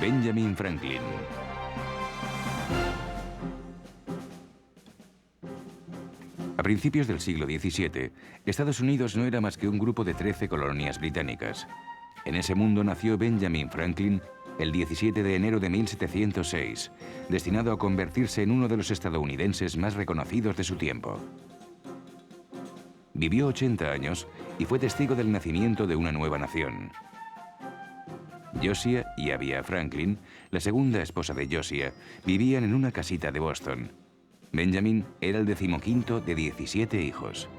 Benjamin Franklin. A principios del siglo XVII, Estados Unidos no era más que un grupo de 13 colonias británicas. En ese mundo nació Benjamin Franklin el 17 de enero de 1706, destinado a convertirse en uno de los estadounidenses más reconocidos de su tiempo. Vivió 80 años y fue testigo del nacimiento de una nueva nación. Josiah y Abia Franklin, la segunda esposa de Josiah, vivían en una casita de Boston. Benjamin era el 15º de 17 hijos.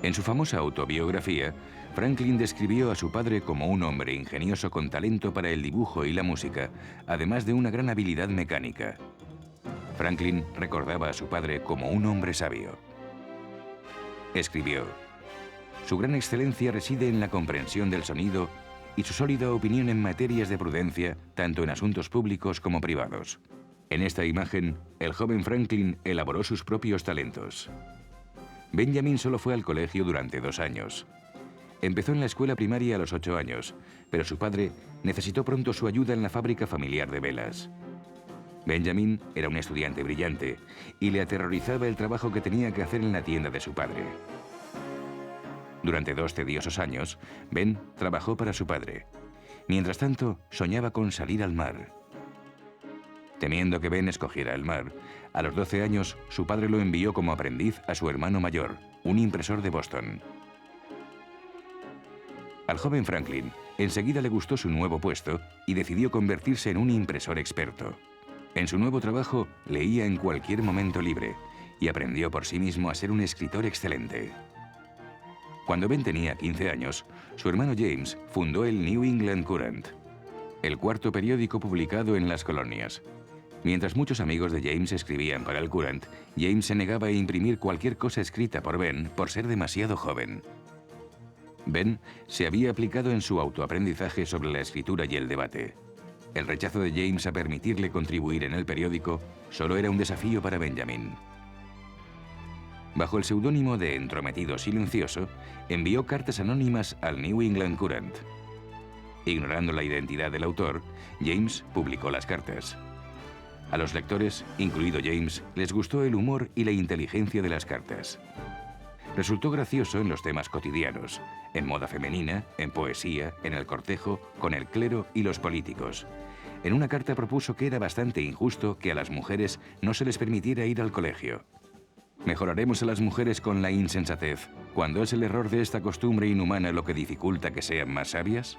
En su famosa autobiografía, Franklin describió a su padre como un hombre ingenioso con talento para el dibujo y la música, además de una gran habilidad mecánica. Franklin recordaba a su padre como un hombre sabio. Escribió: «Su gran excelencia reside en la comprensión del sonido y su sólida opinión en materias de prudencia, tanto en asuntos públicos como privados». En esta imagen, el joven Franklin elaboró sus propios talentos. Benjamin solo fue al colegio durante 2 años. Empezó en la escuela primaria a los 8 años, pero su padre necesitó pronto su ayuda en la fábrica familiar de velas. Benjamin era un estudiante brillante y le aterrorizaba el trabajo que tenía que hacer en la tienda de su padre. Durante 2 tediosos años, Ben trabajó para su padre. Mientras tanto, soñaba con salir al mar. Temiendo que Ben escogiera el mar, a los 12 años su padre lo envió como aprendiz a su hermano mayor, un impresor de Boston. Al joven Franklin enseguida le gustó su nuevo puesto y decidió convertirse en un impresor experto. En su nuevo trabajo leía en cualquier momento libre y aprendió por sí mismo a ser un escritor excelente. Cuando Ben tenía 15 años, su hermano James fundó el New England Courant, el cuarto periódico publicado en las colonias. Mientras muchos amigos de James escribían para el Courant, James se negaba a imprimir cualquier cosa escrita por Ben por ser demasiado joven. Ben se había aplicado en su autoaprendizaje sobre la escritura y el debate. El rechazo de James a permitirle contribuir en el periódico solo era un desafío para Benjamin. Bajo el seudónimo de Entrometido Silencioso, envió cartas anónimas al New England Courant. Ignorando la identidad del autor, James publicó las cartas. A los lectores, incluido James, les gustó el humor y la inteligencia de las cartas. Resultó gracioso en los temas cotidianos, en moda femenina, en poesía, en el cortejo, con el clero y los políticos. En una carta propuso que era bastante injusto que a las mujeres no se les permitiera ir al colegio. «Mejoraremos a las mujeres con la insensatez, cuando es el error de esta costumbre inhumana lo que dificulta que sean más sabias».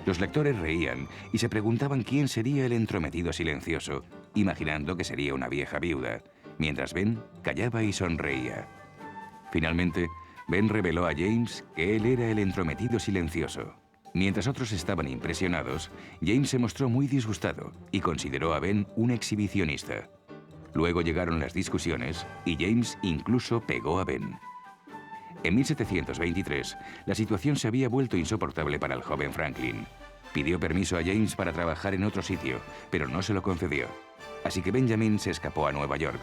Los lectores reían y se preguntaban quién sería el entrometido silencioso, imaginando que sería una vieja viuda, mientras Ben callaba y sonreía. Finalmente, Ben reveló a James que él era el entrometido silencioso. Mientras otros estaban impresionados, James se mostró muy disgustado y consideró a Ben un exhibicionista. Luego llegaron las discusiones y James incluso pegó a Ben. En 1723, la situación se había vuelto insoportable para el joven Franklin. Pidió permiso a James para trabajar en otro sitio, pero no se lo concedió. Así que Benjamin se escapó a Nueva York.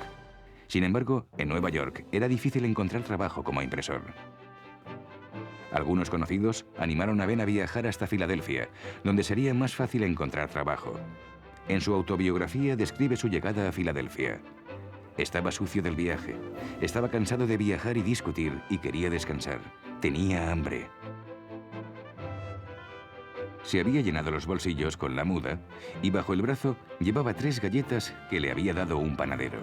Sin embargo, en Nueva York era difícil encontrar trabajo como impresor. Algunos conocidos animaron a Ben a viajar hasta Filadelfia, donde sería más fácil encontrar trabajo. En su autobiografía describe su llegada a Filadelfia. Estaba sucio del viaje, estaba cansado de viajar y discutir y quería descansar. Tenía hambre. Se había llenado los bolsillos con la muda y bajo el brazo llevaba 3 galletas que le había dado un panadero.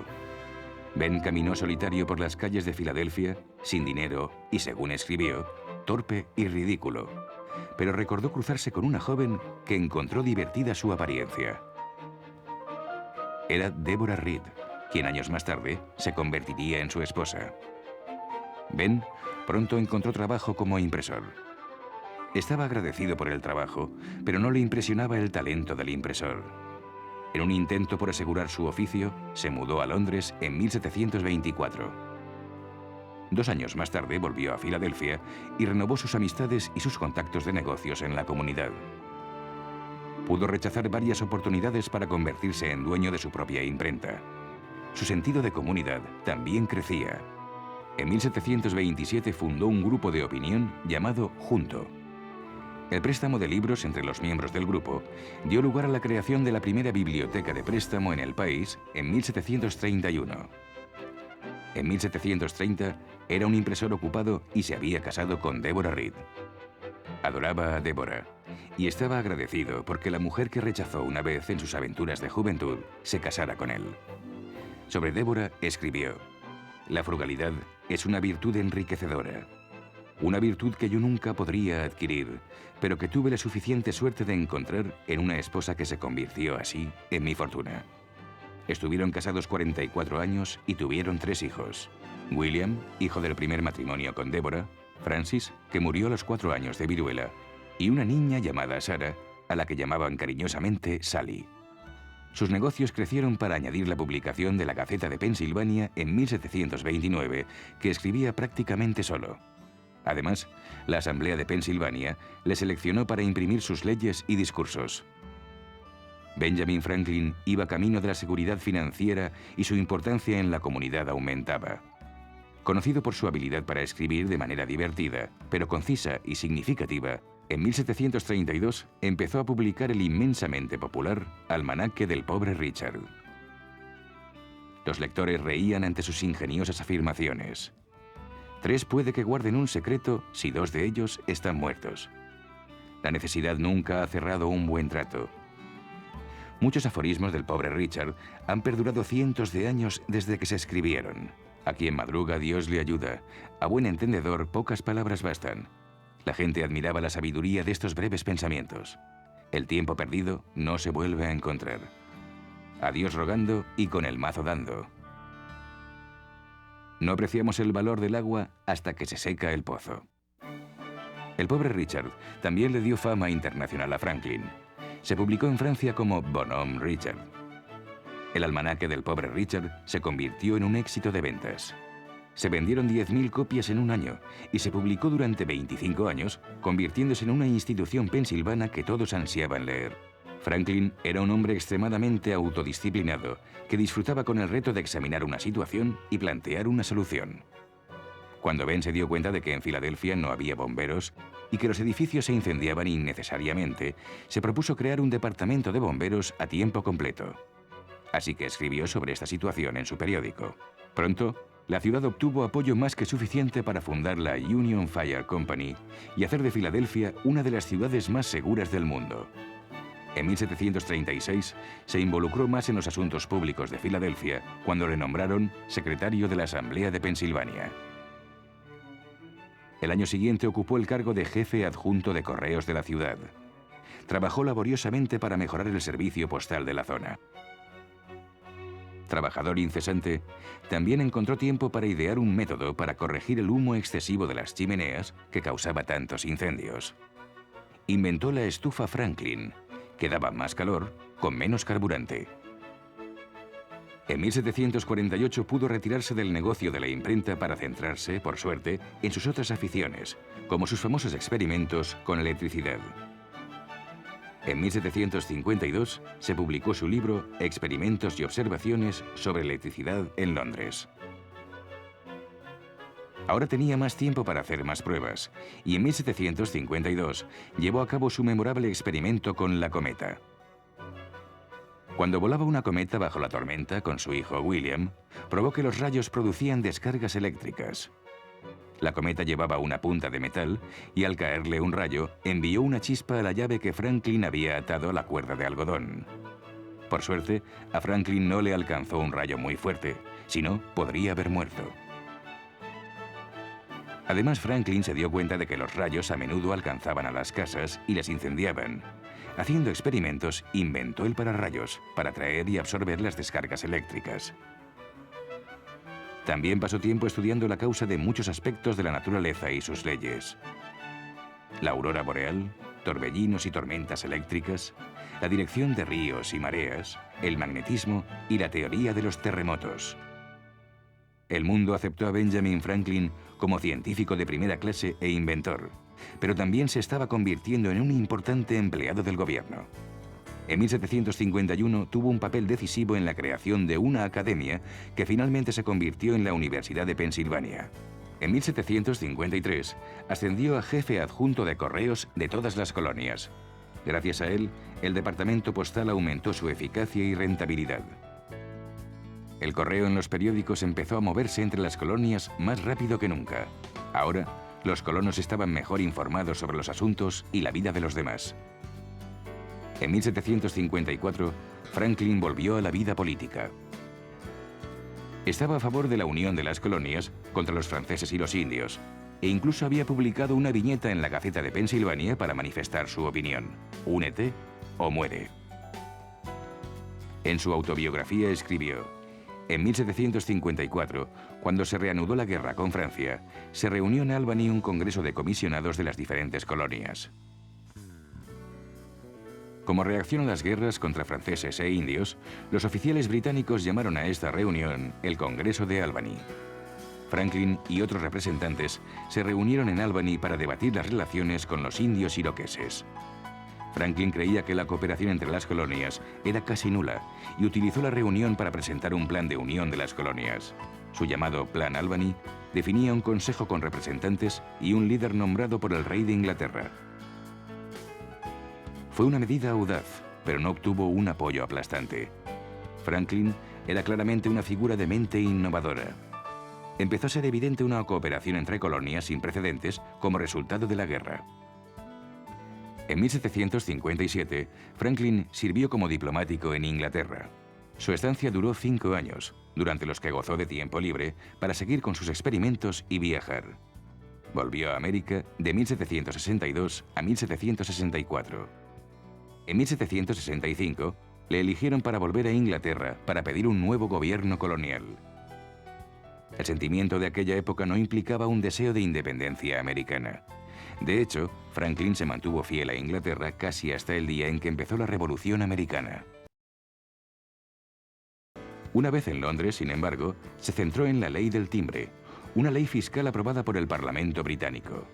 Ben caminó solitario por las calles de Filadelfia, sin dinero y, según escribió, torpe y ridículo. Pero recordó cruzarse con una joven que encontró divertida su apariencia. Era Deborah Reed, quien años más tarde se convertiría en su esposa. Ben pronto encontró trabajo como impresor. Estaba agradecido por el trabajo, pero no le impresionaba el talento del impresor. En un intento por asegurar su oficio, se mudó a Londres en 1724. 2 años más tarde volvió a Filadelfia y renovó sus amistades y sus contactos de negocios en la comunidad. Pudo rechazar varias oportunidades para convertirse en dueño de su propia imprenta. Su sentido de comunidad también crecía. En 1727 fundó un grupo de opinión llamado Junto. El préstamo de libros entre los miembros del grupo dio lugar a la creación de la primera biblioteca de préstamo en el país en 1731. En 1730 era un impresor ocupado y se había casado con Deborah Reed. Adoraba a Deborah y estaba agradecido porque la mujer que rechazó una vez en sus aventuras de juventud se casara con él. Sobre Deborah escribió: «La frugalidad es una virtud enriquecedora. Una virtud que yo nunca podría adquirir, pero que tuve la suficiente suerte de encontrar en una esposa que se convirtió así en mi fortuna». Estuvieron casados 44 años y tuvieron 3 hijos. William, hijo del primer matrimonio con Deborah; Francis, que murió a los 4 años de viruela; y una niña llamada Sarah, a la que llamaban cariñosamente Sally. Sus negocios crecieron para añadir la publicación de la Gaceta de Pensilvania en 1729, que escribía prácticamente solo. Además, la Asamblea de Pensilvania le seleccionó para imprimir sus leyes y discursos. Benjamin Franklin iba camino de la seguridad financiera y su importancia en la comunidad aumentaba. Conocido por su habilidad para escribir de manera divertida, pero concisa y significativa, en 1732 empezó a publicar el inmensamente popular Almanaque del Pobre Richard. Los lectores reían ante sus ingeniosas afirmaciones. 3 puede que guarden un secreto si 2 de ellos están muertos. La necesidad nunca ha cerrado un buen trato. Muchos aforismos del Pobre Richard han perdurado cientos de años desde que se escribieron. A quien madruga Dios le ayuda. A buen entendedor pocas palabras bastan. La gente admiraba la sabiduría de estos breves pensamientos. El tiempo perdido no se vuelve a encontrar. A Dios rogando y con el mazo dando. No apreciamos el valor del agua hasta que se seca el pozo. El Pobre Richard también le dio fama internacional a Franklin. Se publicó en Francia como Bonhomme Richard. El almanaque del Pobre Richard se convirtió en un éxito de ventas. Se vendieron 10.000 copias en un año y se publicó durante 25 años, convirtiéndose en una institución pensilvana que todos ansiaban leer. Franklin era un hombre extremadamente autodisciplinado que disfrutaba con el reto de examinar una situación y plantear una solución. Cuando Ben se dio cuenta de que en Filadelfia no había bomberos y que los edificios se incendiaban innecesariamente, se propuso crear un departamento de bomberos a tiempo completo. Así que escribió sobre esta situación en su periódico. Pronto, la ciudad obtuvo apoyo más que suficiente para fundar la Union Fire Company y hacer de Filadelfia una de las ciudades más seguras del mundo. En 1736 se involucró más en los asuntos públicos de Filadelfia cuando le nombraron secretario de la Asamblea de Pensilvania. El año siguiente ocupó el cargo de jefe adjunto de correos de la ciudad. Trabajó laboriosamente para mejorar el servicio postal de la zona. Trabajador incesante, también encontró tiempo para idear un método para corregir el humo excesivo de las chimeneas que causaba tantos incendios. Inventó la estufa Franklin, que daba más calor con menos carburante. En 1748 pudo retirarse del negocio de la imprenta para centrarse, por suerte, en sus otras aficiones, como sus famosos experimentos con electricidad. En 1752 se publicó su libro Experimentos y observaciones sobre electricidad en Londres. Ahora tenía más tiempo para hacer más pruebas, y en 1752 llevó a cabo su memorable experimento con la cometa. Cuando volaba una cometa bajo la tormenta con su hijo William, probó que los rayos producían descargas eléctricas. La cometa llevaba una punta de metal y al caerle un rayo, envió una chispa a la llave que Franklin había atado a la cuerda de algodón. Por suerte, a Franklin no le alcanzó un rayo muy fuerte, si no, podría haber muerto. Además, Franklin se dio cuenta de que los rayos a menudo alcanzaban a las casas y las incendiaban. Haciendo experimentos, inventó el pararrayos para atraer y absorber las descargas eléctricas. También pasó tiempo estudiando la causa de muchos aspectos de la naturaleza y sus leyes. La aurora boreal, torbellinos y tormentas eléctricas, la dirección de ríos y mareas, el magnetismo y la teoría de los terremotos. El mundo aceptó a Benjamin Franklin como científico de primera clase e inventor, pero también se estaba convirtiendo en un importante empleado del gobierno. En 1751 tuvo un papel decisivo en la creación de una academia que finalmente se convirtió en la Universidad de Pensilvania. En 1753 ascendió a jefe adjunto de correos de todas las colonias. Gracias a él, el departamento postal aumentó su eficacia y rentabilidad. El correo en los periódicos empezó a moverse entre las colonias más rápido que nunca. Ahora, los colonos estaban mejor informados sobre los asuntos y la vida de los demás. En 1754, Franklin volvió a la vida política. Estaba a favor de la unión de las colonias contra los franceses y los indios, e incluso había publicado una viñeta en la Gaceta de Pensilvania para manifestar su opinión: «Únete o muere». En su autobiografía escribió: en 1754, cuando se reanudó la guerra con Francia, se reunió en Albany un congreso de comisionados de las diferentes colonias. Como reacción a las guerras contra franceses e indios, los oficiales británicos llamaron a esta reunión el Congreso de Albany. Franklin y otros representantes se reunieron en Albany para debatir las relaciones con los indios iroqueses. Franklin creía que la cooperación entre las colonias era casi nula y utilizó la reunión para presentar un plan de unión de las colonias. Su llamado Plan Albany definía un consejo con representantes y un líder nombrado por el rey de Inglaterra. Fue una medida audaz, pero no obtuvo un apoyo aplastante. Franklin era claramente una figura de mente innovadora. Empezó a ser evidente una cooperación entre colonias sin precedentes como resultado de la guerra. En 1757, Franklin sirvió como diplomático en Inglaterra. Su estancia duró 5 años, durante los que gozó de tiempo libre para seguir con sus experimentos y viajar. Volvió a América de 1762 a 1764. En 1765, le eligieron para volver a Inglaterra para pedir un nuevo gobierno colonial. El sentimiento de aquella época no implicaba un deseo de independencia americana. De hecho, Franklin se mantuvo fiel a Inglaterra casi hasta el día en que empezó la Revolución Americana. Una vez en Londres, sin embargo, se centró en la Ley del Timbre, una ley fiscal aprobada por el Parlamento británico.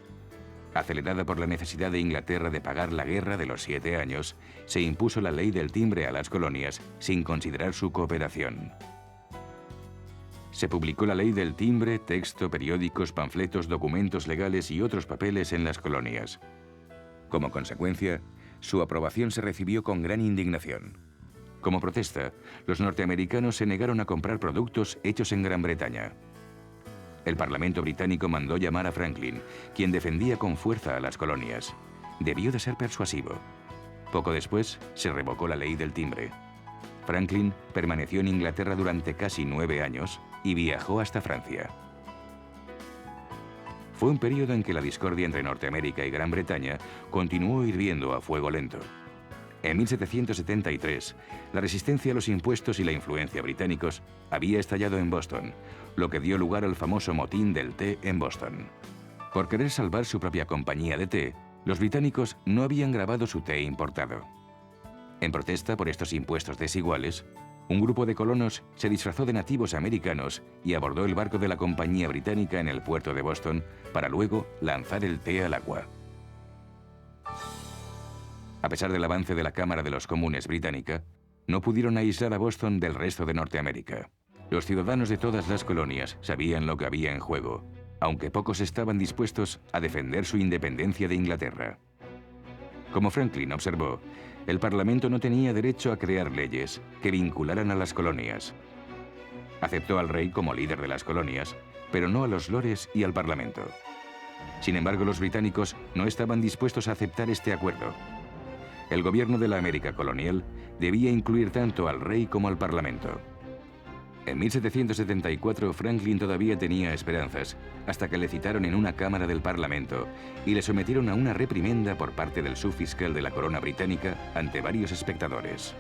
Acelerada por la necesidad de Inglaterra de pagar la Guerra de los 7 años, se impuso la Ley del Timbre a las colonias sin considerar su cooperación. Se publicó la Ley del Timbre, texto, periódicos, panfletos, documentos legales y otros papeles en las colonias. Como consecuencia, su aprobación se recibió con gran indignación. Como protesta, los norteamericanos se negaron a comprar productos hechos en Gran Bretaña. El Parlamento británico mandó llamar a Franklin, quien defendía con fuerza a las colonias. Debió de ser persuasivo. Poco después, se revocó la Ley del Timbre. Franklin permaneció en Inglaterra durante casi 9 años y viajó hasta Francia. Fue un periodo en que la discordia entre Norteamérica y Gran Bretaña continuó hirviendo a fuego lento. En 1773, la resistencia a los impuestos y la influencia británicos había estallado en Boston, lo que dio lugar al famoso motín del té en Boston. Por querer salvar su propia compañía de té, los británicos no habían grabado su té importado. En protesta por estos impuestos desiguales, un grupo de colonos se disfrazó de nativos americanos y abordó el barco de la compañía británica en el puerto de Boston para luego lanzar el té al agua. A pesar del avance de la Cámara de los Comunes británica, no pudieron aislar a Boston del resto de Norteamérica. Los ciudadanos de todas las colonias sabían lo que había en juego, aunque pocos estaban dispuestos a defender su independencia de Inglaterra. Como Franklin observó, el Parlamento no tenía derecho a crear leyes que vincularan a las colonias. Aceptó al rey como líder de las colonias, pero no a los lores y al Parlamento. Sin embargo, los británicos no estaban dispuestos a aceptar este acuerdo. El gobierno de la América colonial debía incluir tanto al rey como al Parlamento. En 1774, Franklin todavía tenía esperanzas, hasta que le citaron en una cámara del Parlamento y le sometieron a una reprimenda por parte del subfiscal de la corona británica ante varios espectadores.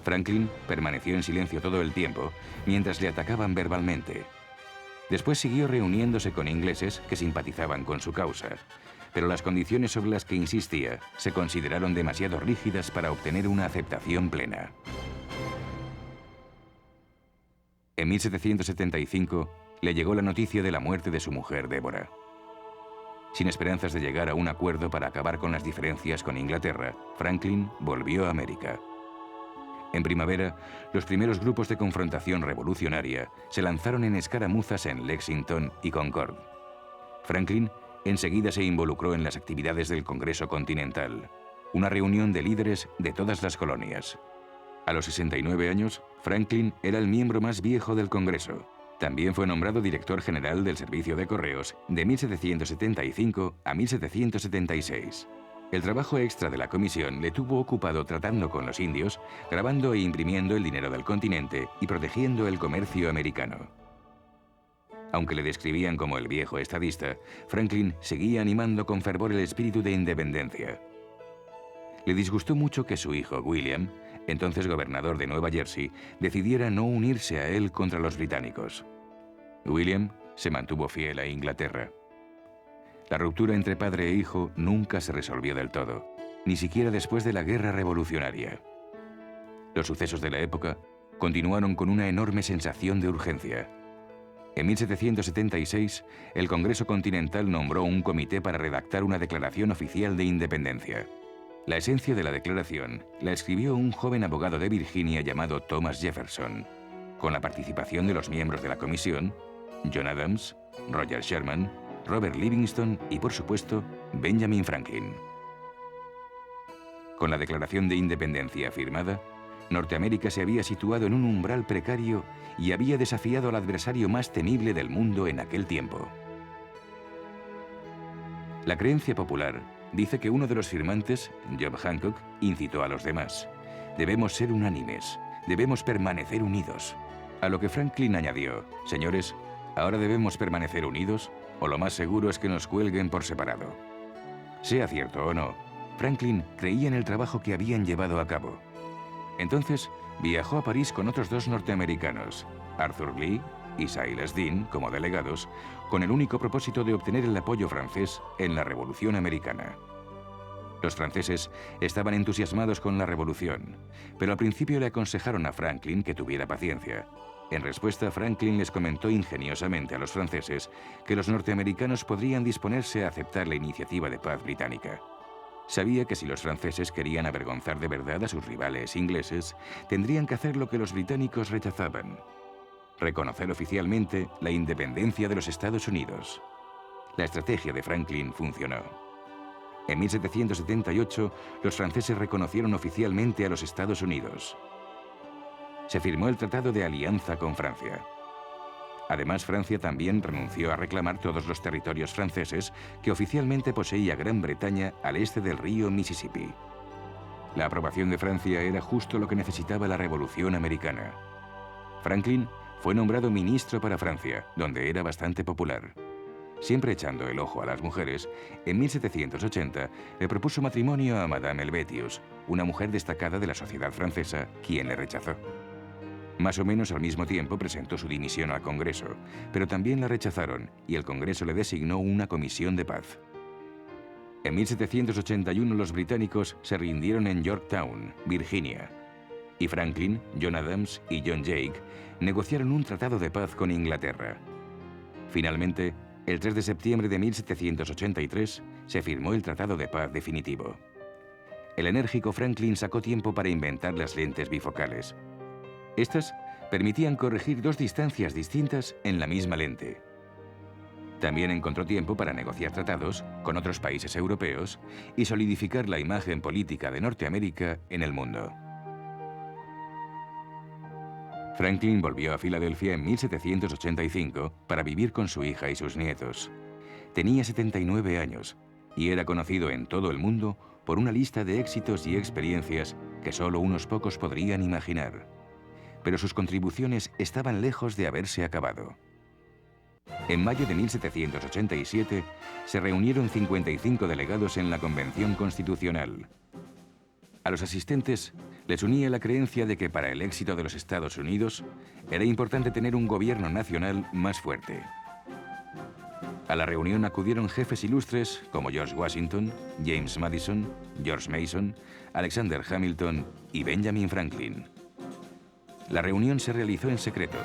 Franklin permaneció en silencio todo el tiempo mientras le atacaban verbalmente. Después siguió reuniéndose con ingleses que simpatizaban con su causa, pero las condiciones sobre las que insistía se consideraron demasiado rígidas para obtener una aceptación plena. En 1775 le llegó la noticia de la muerte de su mujer, Débora. Sin esperanzas de llegar a un acuerdo para acabar con las diferencias con Inglaterra, Franklin volvió a América. En primavera, los primeros grupos de confrontación revolucionaria se lanzaron en escaramuzas en Lexington y Concord. Franklin enseguida se involucró en las actividades del Congreso Continental, una reunión de líderes de todas las colonias. A los 69 años, Franklin era el miembro más viejo del Congreso. También fue nombrado director general del Servicio de Correos de 1775 a 1776. El trabajo extra de la comisión le tuvo ocupado tratando con los indios, grabando e imprimiendo el dinero del continente y protegiendo el comercio americano. Aunque le describían como el viejo estadista, Franklin seguía animando con fervor el espíritu de independencia. Le disgustó mucho que su hijo, William, entonces gobernador de Nueva Jersey, decidiera no unirse a él contra los británicos. William se mantuvo fiel a Inglaterra. La ruptura entre padre e hijo nunca se resolvió del todo, ni siquiera después de la Guerra Revolucionaria. Los sucesos de la época continuaron con una enorme sensación de urgencia. En 1776, el Congreso Continental nombró un comité para redactar una declaración oficial de independencia. La esencia de la declaración la escribió un joven abogado de Virginia llamado Thomas Jefferson, con la participación de los miembros de la comisión, John Adams, Roger Sherman, Robert Livingston y, por supuesto, Benjamin Franklin. Con la Declaración de Independencia firmada, Norteamérica se había situado en un umbral precario y había desafiado al adversario más temible del mundo en aquel tiempo. La creencia popular dice que uno de los firmantes, John Hancock, incitó a los demás. Debemos ser unánimes, debemos permanecer unidos. A lo que Franklin añadió, señores, ahora debemos permanecer unidos o lo más seguro es que nos cuelguen por separado. Sea cierto o no, Franklin creía en el trabajo que habían llevado a cabo. Entonces, viajó a París con otros dos norteamericanos, Arthur Lee y Silas Deane, como delegados, con el único propósito de obtener el apoyo francés en la Revolución Americana. Los franceses estaban entusiasmados con la revolución, pero al principio le aconsejaron a Franklin que tuviera paciencia. En respuesta, Franklin les comentó ingeniosamente a los franceses que los norteamericanos podrían disponerse a aceptar la iniciativa de paz británica. Sabía que si los franceses querían avergonzar de verdad a sus rivales ingleses, tendrían que hacer lo que los británicos rechazaban: reconocer oficialmente la independencia de los Estados Unidos. La estrategia de Franklin funcionó. En 1778, los franceses reconocieron oficialmente a los Estados Unidos. Se firmó el Tratado de Alianza con Francia. Además, Francia también renunció a reclamar todos los territorios franceses que oficialmente poseía Gran Bretaña al este del río Mississippi. La aprobación de Francia era justo lo que necesitaba la Revolución Americana. Franklin fue nombrado ministro para Francia, donde era bastante popular. Siempre echando el ojo a las mujeres, en 1780 le propuso matrimonio a Madame Helvétius, una mujer destacada de la sociedad francesa, quien le rechazó. Más o menos al mismo tiempo presentó su dimisión al Congreso, pero también la rechazaron y el Congreso le designó una comisión de paz. En 1781 los británicos se rindieron en Yorktown, Virginia, y Franklin, John Adams y John Jay negociaron un tratado de paz con Inglaterra. Finalmente, el 3 de septiembre de 1783 se firmó el Tratado de Paz definitivo. El enérgico Franklin sacó tiempo para inventar las lentes bifocales. Estas permitían corregir dos distancias distintas en la misma lente. También encontró tiempo para negociar tratados con otros países europeos y solidificar la imagen política de Norteamérica en el mundo. Franklin volvió a Filadelfia en 1785 para vivir con su hija y sus nietos. Tenía 79 años y era conocido en todo el mundo por una lista de éxitos y experiencias que solo unos pocos podrían imaginar. Pero sus contribuciones estaban lejos de haberse acabado. En mayo de 1787 se reunieron 55 delegados en la Convención Constitucional. A los asistentes les unía la creencia de que para el éxito de los Estados Unidos era importante tener un gobierno nacional más fuerte. A la reunión acudieron jefes ilustres como George Washington, James Madison, George Mason, Alexander Hamilton y Benjamin Franklin. La reunión se realizó en secreto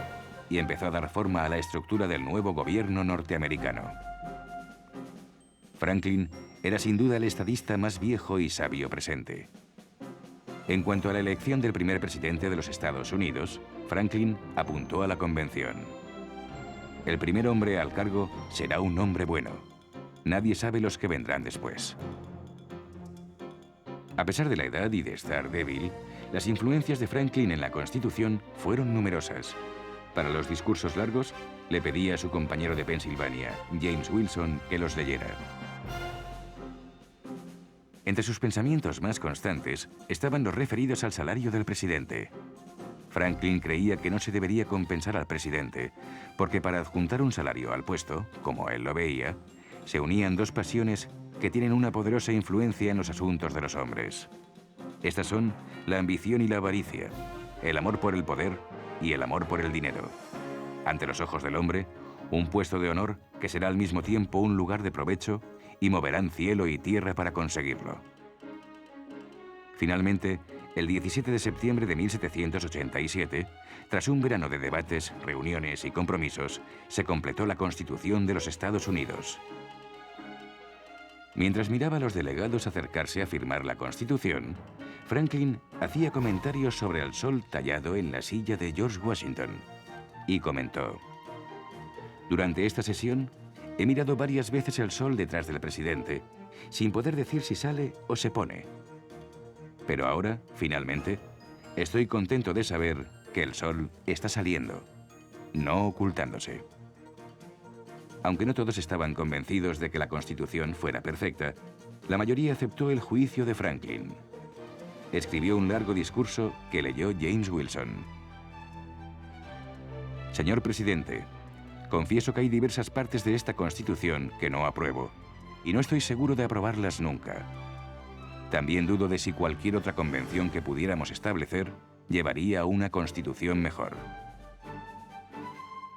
y empezó a dar forma a la estructura del nuevo gobierno norteamericano. Franklin era sin duda el estadista más viejo y sabio presente. En cuanto a la elección del primer presidente de los Estados Unidos, Franklin apuntó a la convención. El primer hombre al cargo será un hombre bueno. Nadie sabe los que vendrán después. A pesar de la edad y de estar débil, las influencias de Franklin en la Constitución fueron numerosas. Para los discursos largos, le pedía a su compañero de Pensilvania, James Wilson, que los leyera. Entre sus pensamientos más constantes estaban los referidos al salario del presidente. Franklin creía que no se debería compensar al presidente, porque para adjuntar un salario al puesto, como él lo veía, se unían dos pasiones que tienen una poderosa influencia en los asuntos de los hombres. Estas son la ambición y la avaricia, el amor por el poder y el amor por el dinero. Ante los ojos del hombre, un puesto de honor que será al mismo tiempo un lugar de provecho y moverán cielo y tierra para conseguirlo. Finalmente, el 17 de septiembre de 1787, tras un verano de debates, reuniones y compromisos, se completó la Constitución de los Estados Unidos. Mientras miraba a los delegados acercarse a firmar la Constitución, Franklin hacía comentarios sobre el sol tallado en la silla de George Washington y comentó: «Durante esta sesión he mirado varias veces el sol detrás del presidente, sin poder decir si sale o se pone. Pero ahora, finalmente, estoy contento de saber que el sol está saliendo, no ocultándose». Aunque no todos estaban convencidos de que la Constitución fuera perfecta, la mayoría aceptó el juicio de Franklin. Escribió un largo discurso que leyó James Wilson. «Señor presidente, confieso que hay diversas partes de esta Constitución que no apruebo, y no estoy seguro de aprobarlas nunca. También dudo de si cualquier otra convención que pudiéramos establecer llevaría a una Constitución mejor.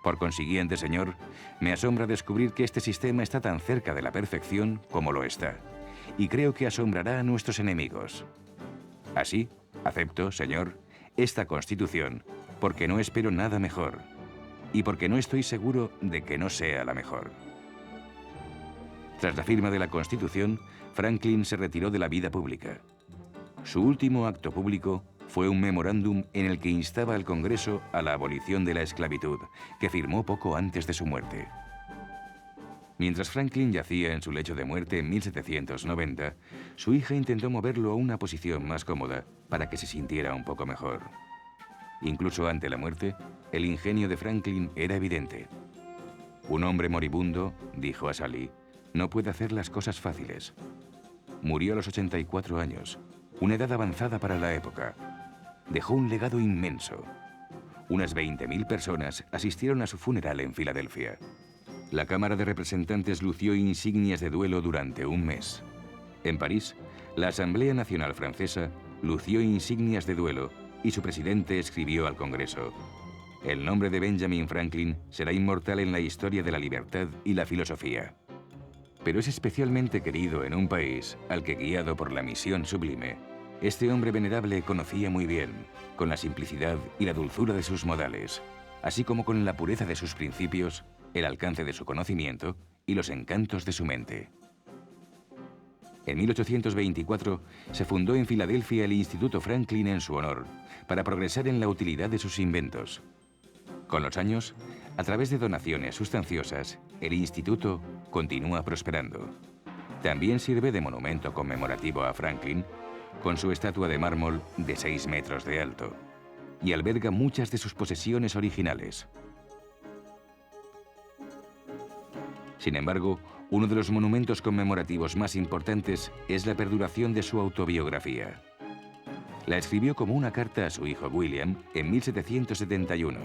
Por consiguiente, señor, me asombra descubrir que este sistema está tan cerca de la perfección como lo está, y creo que asombrará a nuestros enemigos. Así, acepto, señor, esta Constitución, porque no espero nada mejor, y porque no estoy seguro de que no sea la mejor». Tras la firma de la Constitución, Franklin se retiró de la vida pública. Su último acto público fue un memorándum en el que instaba al Congreso a la abolición de la esclavitud, que firmó poco antes de su muerte. Mientras Franklin yacía en su lecho de muerte en 1790, su hija intentó moverlo a una posición más cómoda para que se sintiera un poco mejor. Incluso ante la muerte, el ingenio de Franklin era evidente. «Un hombre moribundo», dijo a Sally, «no puede hacer las cosas fáciles». Murió a los 84 años, una edad avanzada para la época. Dejó un legado inmenso. Unas 20.000 personas asistieron a su funeral en Filadelfia. La Cámara de Representantes lució insignias de duelo durante un mes. En París, la Asamblea Nacional Francesa lució insignias de duelo y su presidente escribió al Congreso: «El nombre de Benjamin Franklin será inmortal en la historia de la libertad y la filosofía». Pero es especialmente querido en un país al que, guiado por la misión sublime, este hombre venerable conocía muy bien, con la simplicidad y la dulzura de sus modales, así como con la pureza de sus principios, el alcance de su conocimiento y los encantos de su mente. En 1824 se fundó en Filadelfia el Instituto Franklin en su honor, para progresar en la utilidad de sus inventos. Con los años, a través de donaciones sustanciosas, el instituto continúa prosperando. También sirve de monumento conmemorativo a Franklin, con su estatua de mármol de 6 metros de alto, y alberga muchas de sus posesiones originales. Sin embargo, uno de los monumentos conmemorativos más importantes es la perduración de su autobiografía. La escribió como una carta a su hijo William en 1771.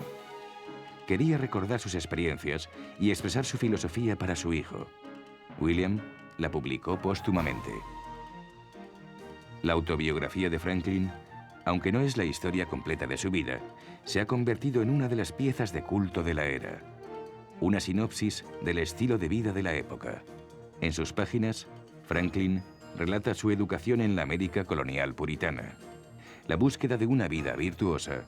Quería recordar sus experiencias y expresar su filosofía para su hijo. William la publicó póstumamente. La autobiografía de Franklin, aunque no es la historia completa de su vida, se ha convertido en una de las piezas de culto de la era. Una sinopsis del estilo de vida de la época. En sus páginas, Franklin relata su educación en la América colonial puritana, la búsqueda de una vida virtuosa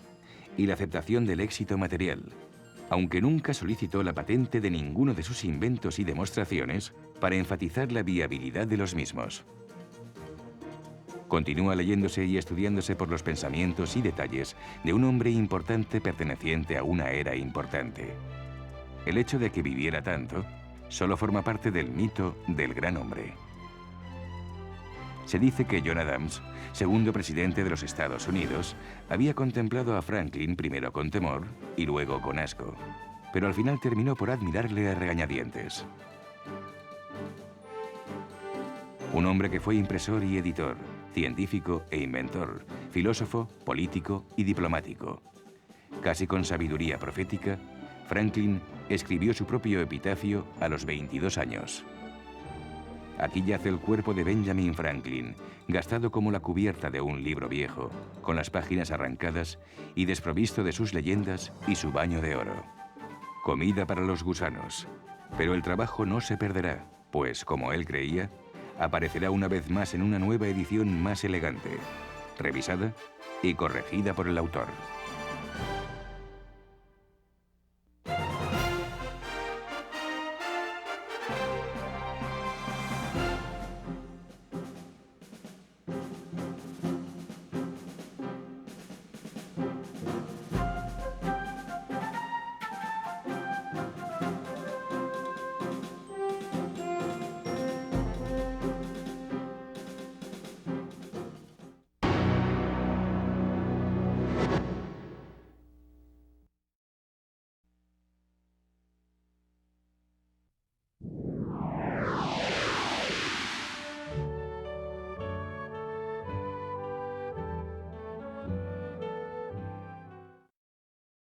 y la aceptación del éxito material, aunque nunca solicitó la patente de ninguno de sus inventos y demostraciones para enfatizar la viabilidad de los mismos. Continúa leyéndose y estudiándose por los pensamientos y detalles de un hombre importante perteneciente a una era importante. El hecho de que viviera tanto solo forma parte del mito del gran hombre. Se dice que John Adams, segundo presidente de los Estados Unidos, había contemplado a Franklin primero con temor y luego con asco, pero al final terminó por admirarle a regañadientes. Un hombre que fue impresor y editor, científico e inventor, filósofo, político y diplomático. Casi con sabiduría profética, Franklin escribió su propio epitafio a los 22 años. Aquí yace el cuerpo de Benjamin Franklin, gastado como la cubierta de un libro viejo, con las páginas arrancadas y desprovisto de sus leyendas y su baño de oro. Comida para los gusanos. Pero el trabajo no se perderá, pues, como él creía, aparecerá una vez más en una nueva edición más elegante, revisada y corregida por el autor.